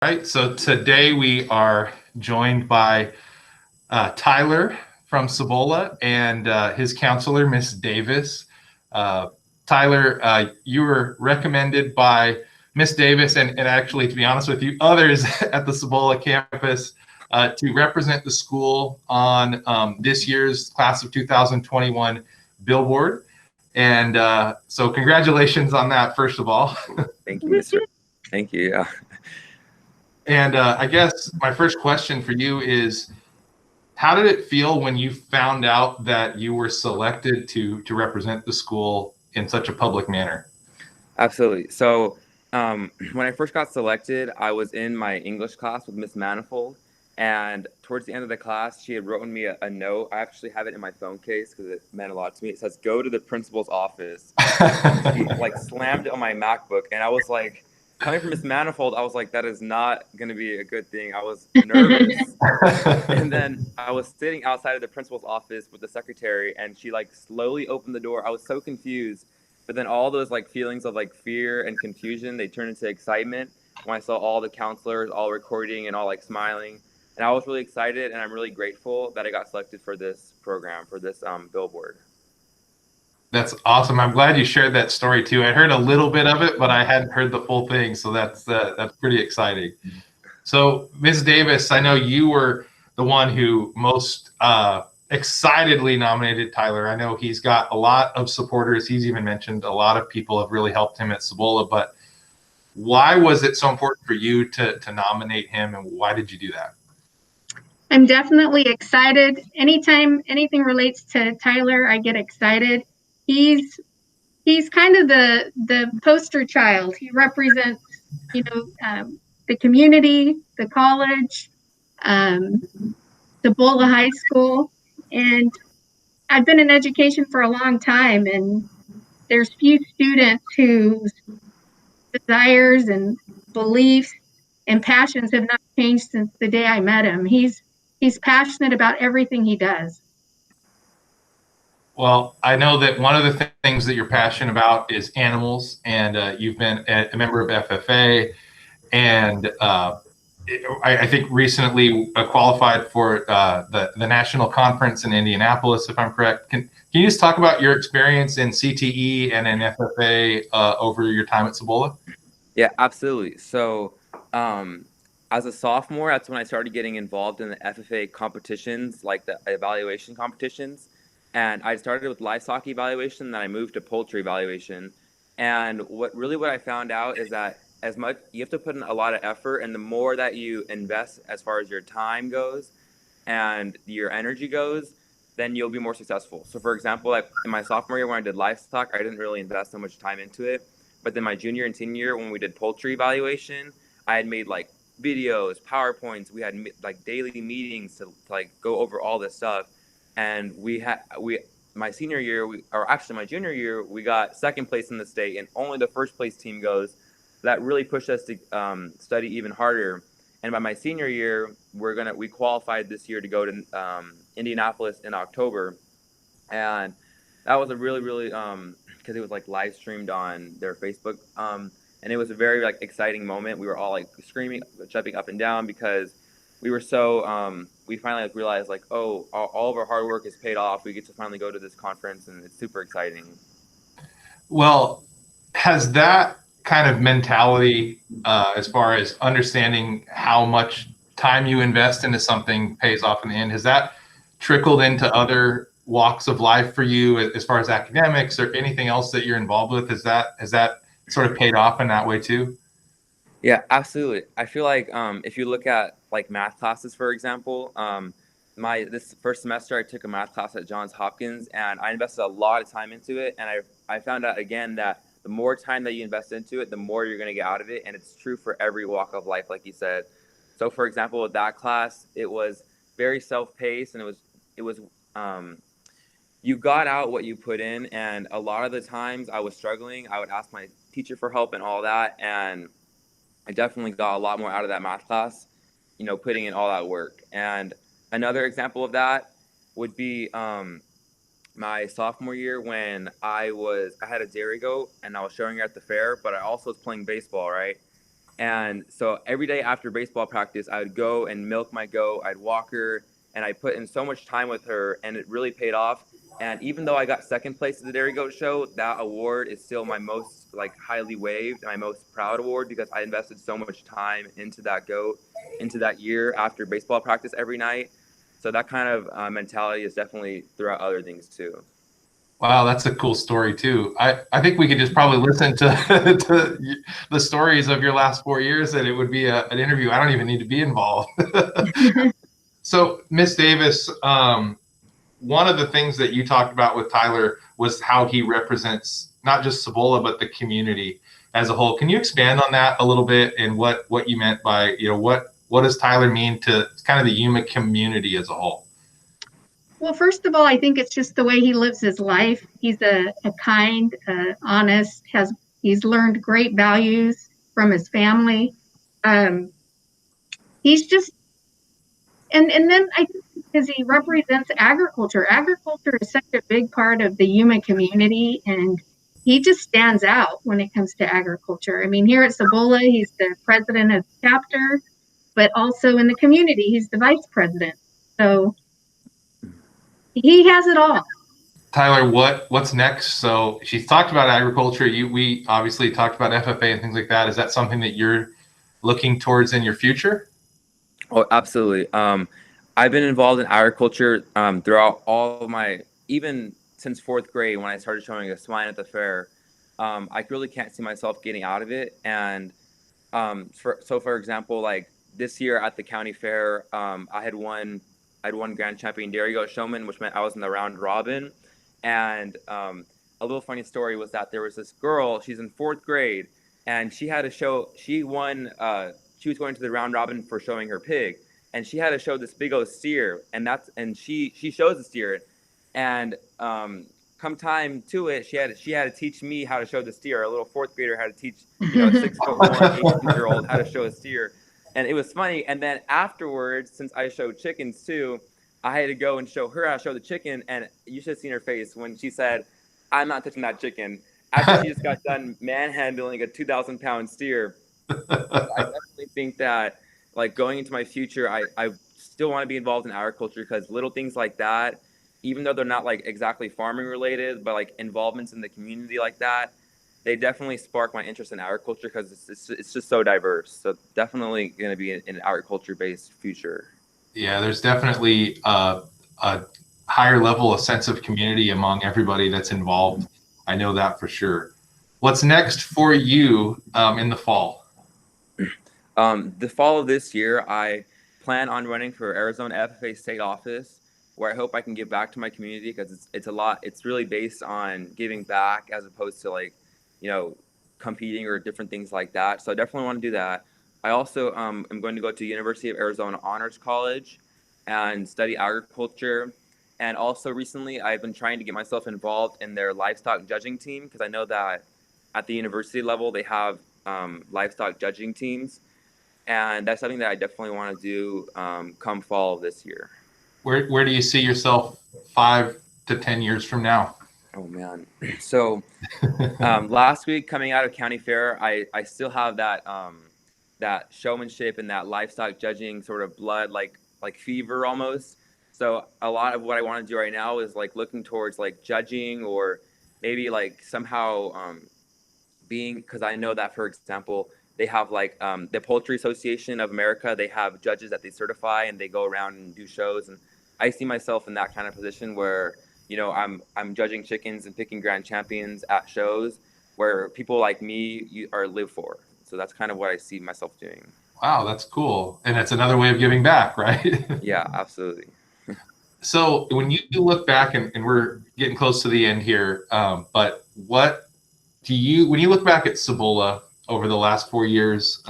Right, so today we are joined by Tyler from Cibola and his counselor, Miss Davis. Uh, Tyler, you were recommended by Miss Davis and actually, to be honest with you, others at the Cibola campus to represent the school on this year's class of 2021 Billboard. And so congratulations on that, first of all. Thank you, Mr. Thank you. Yeah. And I guess my first question for you is, how did it feel when you found out that you were selected to represent the school in such a public manner? Absolutely. So, when I first got selected, I was in my English class with Miss Manifold, and towards the end of the class, she had written me a note. I actually have it in my phone case because it meant a lot to me. It says, "Go to the principal's office." She like slammed it on my MacBook, and I was like, coming from Miss Manifold, I was like, that is not going to be a good thing. I was nervous. And then I was sitting outside of the principal's office with the secretary, and she like slowly opened the door. I was so confused, but then all those like feelings of like fear and confusion, they turned into excitement when I saw all the counselors all recording and all like smiling. And I was really excited, and I'm really grateful that I got selected for this program, for this Billboard. That's awesome. I'm glad you shared that story too. I heard a little bit of it, but I hadn't heard the full thing, so that's pretty exciting. So, Ms. Davis, I know you were the one who most excitedly nominated Tyler. I know he's got a lot of supporters. He's even mentioned a lot of people have really helped him at Cibola, but why was it so important for you to nominate him, and why did you do that? I'm definitely excited. Anytime anything relates to Tyler, I get excited. He's kind of the poster child. He represents, the community, the college, Cibola High School, and I've been in education for a long time, and there's few students whose desires and beliefs and passions have not changed since the day I met him. He's passionate about everything he does. Well, I know that one of the things that you're passionate about is animals, and you've been a member of FFA, and I think recently qualified for the national conference in Indianapolis, if I'm correct. Can you just talk about your experience in CTE and in FFA over your time at Cibola? Yeah, absolutely. So, as a sophomore, that's when I started getting involved in the FFA competitions, like the evaluation competitions. And I started with livestock evaluation, then I moved to poultry evaluation. And what I found out is that as much you have to put in a lot of effort, and the more that you invest as far as your time goes and your energy goes, then you'll be more successful. So, for example, like in my sophomore year when I did livestock, I didn't really invest so much time into it. But then my junior and senior year, when we did poultry evaluation, I had made like videos, PowerPoints. We had like daily meetings to like go over all this stuff. And my senior year, or actually my junior year, we got second place in the state, and only the first place team goes. That really pushed us to study even harder. And by my senior year, we qualified this year to go to Indianapolis in October, and that was a really because it was like live streamed on their Facebook, and it was a very like exciting moment. We were all like screaming, jumping up and down because we were so we finally like realized like, oh, all of our hard work is paid off. We get to finally go to this conference, and it's super exciting. Well, has that kind of mentality, as far as understanding how much time you invest into something pays off in the end, has that trickled into other walks of life for you as far as academics or anything else that you're involved with? Has that sort of paid off in that way too? Yeah, absolutely. I feel like if you look at like math classes, for example, my this first semester I took a math class at Johns Hopkins, and I invested a lot of time into it, and I found out again that the more time that you invest into it, the more you're going to get out of it, and it's true for every walk of life, like you said. So, for example, with that class, it was very self-paced, and it was you got out what you put in, and a lot of the times I was struggling. I would ask my teacher for help and all that, and I definitely got a lot more out of that math class, putting in all that work. And another example of that would be my sophomore year when I had a dairy goat and I was showing her at the fair, but I also was playing baseball, right? And so every day after baseball practice, I would go and milk my goat. I'd walk her, and I put in so much time with her, and it really paid off. And even though I got second place at the Dairy Goat Show, that award is still my most like highly waved, my most proud award, because I invested so much time into that goat, into that year after baseball practice every night. So that kind of mentality is definitely throughout other things too. Wow, that's a cool story too. I think we could just probably listen to, to the stories of your last 4 years, and it would be an interview. I don't even need to be involved. So, Miss Davis, one of the things that you talked about with Tyler was how he represents not just Cibola, but the community as a whole. Can you expand on that a little bit and what you meant by, what does Tyler mean to kind of the Yuma community as a whole? Well, first of all, I think it's just the way he lives his life. He's a kind, honest, he's learned great values from his family. He's just, and then I think because he represents agriculture. Agriculture is such a big part of the Yuma community, and he just stands out when it comes to agriculture. I mean, here at Cibola, he's the president of the chapter, but also in the community, he's the vice president. So he has it all. Tyler, what's next? So she's talked about agriculture. We obviously talked about FFA and things like that. Is that something that you're looking towards in your future? Oh, absolutely. I've been involved in agriculture throughout all of my, even since 4th grade when I started showing a swine at the fair. I really can't see myself getting out of it. And for example, like this year at the county fair, I had won grand champion Dairy Goat Showman, which meant I was in the round robin. And a little funny story was that there was this girl, she's in 4th grade, and she had a show, she won, she was going to the round robin for showing her pig, and she had to show this big old steer, and she shows the steer, and come time to it, she had to teach me how to show the steer. A little 4th grader had to teach, 6'1", 8-year-old how to show a steer, and it was funny. And then afterwards, since I showed chickens too, I had to go and show her how to show the chicken, and you should have seen her face when she said, "I'm not touching that chicken." After she just got done manhandling a 2,000-pound steer. I definitely think that, like, going into my future, I still want to be involved in agriculture, because little things like that, even though they're not like exactly farming related, but like involvements in the community like that, they definitely spark my interest in agriculture, because it's just so diverse. So definitely going to be an agriculture based future. Yeah, there's definitely a higher level, a sense of community among everybody that's involved. I know that for sure. What's next for you in the fall? The fall of this year, I plan on running for Arizona FFA state office, where I hope I can give back to my community, because it's a lot. It's really based on giving back as opposed to like, competing or different things like that. So I definitely want to do that. I also am going to go to University of Arizona Honors College and study agriculture. And also recently, I've been trying to get myself involved in their livestock judging team, because I know that at the university level, they have livestock judging teams. And that's something that I definitely want to do come fall of this year. Where do you see yourself 5 to 10 years from now? Oh, man. So last week coming out of county fair, I still have that that showmanship and that livestock judging sort of blood, like fever almost. So a lot of what I want to do right now is like looking towards like judging, or maybe like somehow being, because I know that, for example, they have like the Poultry Association of America, they have judges that they certify, and they go around and do shows. And I see myself in that kind of position where, I'm judging chickens and picking grand champions at shows where people like me live for. So that's kind of what I see myself doing. Wow, that's cool. And it's another way of giving back, right? Yeah, absolutely. So when you look back, and we're getting close to the end here, but when you look back at Cibola over the last 4 years,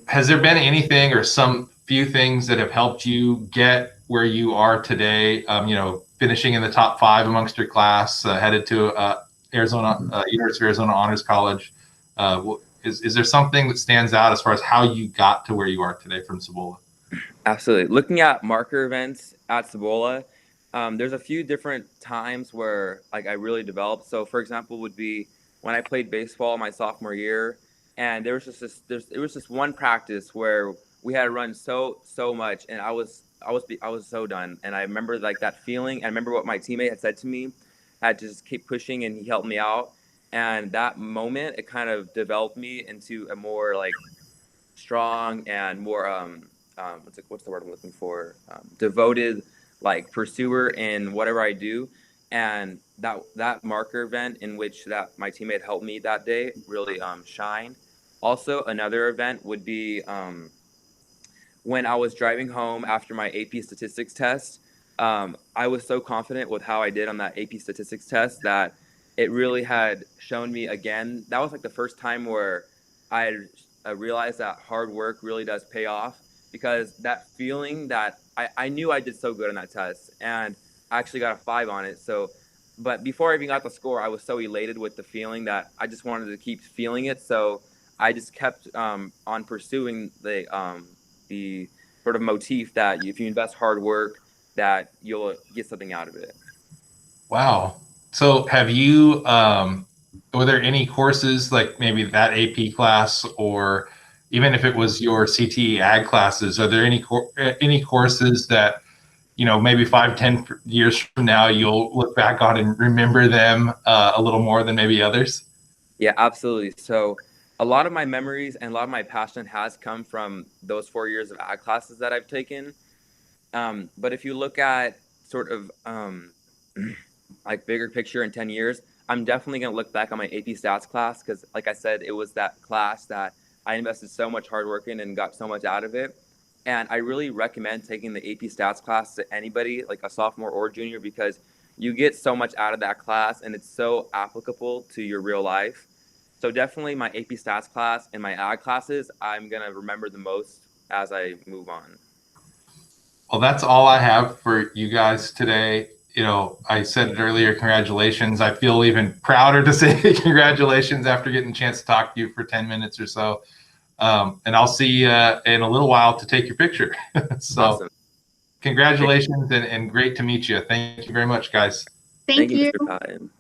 has there been anything or some few things that have helped you get where you are today? Finishing in the top 5 amongst your class, headed to University of Arizona Honors College. Is there something that stands out as far as how you got to where you are today from Cibola? Absolutely. Looking at marker events at Cibola, there's a few different times where like I really developed. So for example, would be when I played baseball my sophomore year. And there was just this one practice where we had run so much, and I was so done. And I remember like that feeling. I remember what my teammate had said to me, had to just keep pushing, and he helped me out. And that moment, it kind of developed me into a more like strong and more what's the word I'm looking for? Devoted like pursuer in whatever I do. And that marker event in which that my teammate helped me that day really shined. Also, another event would be when I was driving home after my AP statistics test. I was so confident with how I did on that AP statistics test that it really had shown me again. That was like the first time where I realized that hard work really does pay off, because that feeling that I knew I did so good on that test, and I actually got a 5 on it. So, but before I even got the score, I was so elated with the feeling that I just wanted to keep feeling it. So I just kept on pursuing the sort of motif that if you invest hard work, that you'll get something out of it. Wow. So have you, were there any courses like maybe that AP class, or even if it was your CTE ag classes, are there any courses that, you know, maybe 5-10 years from now, you'll look back on and remember them a little more than maybe others? Yeah, absolutely. So a lot of my memories and a lot of my passion has come from those 4 years of ag classes that I've taken. But if you look at sort of like bigger picture in 10 years, I'm definitely going to look back on my AP stats class, because like I said, it was that class that I invested so much hard work in and got so much out of it. And I really recommend taking the AP stats class to anybody, like a sophomore or junior, because you get so much out of that class and it's so applicable to your real life. So definitely my AP stats class and my ag classes, I'm going to remember the most as I move on. Well, that's all I have for you guys today. You know, I said it earlier, congratulations. I feel even prouder to say congratulations after getting a chance to talk to you for 10 minutes or so. And I'll see you in a little while to take your picture. So Awesome. congratulations and great to meet you. Thank you very much, guys. Thank you, you. Mr. Patton.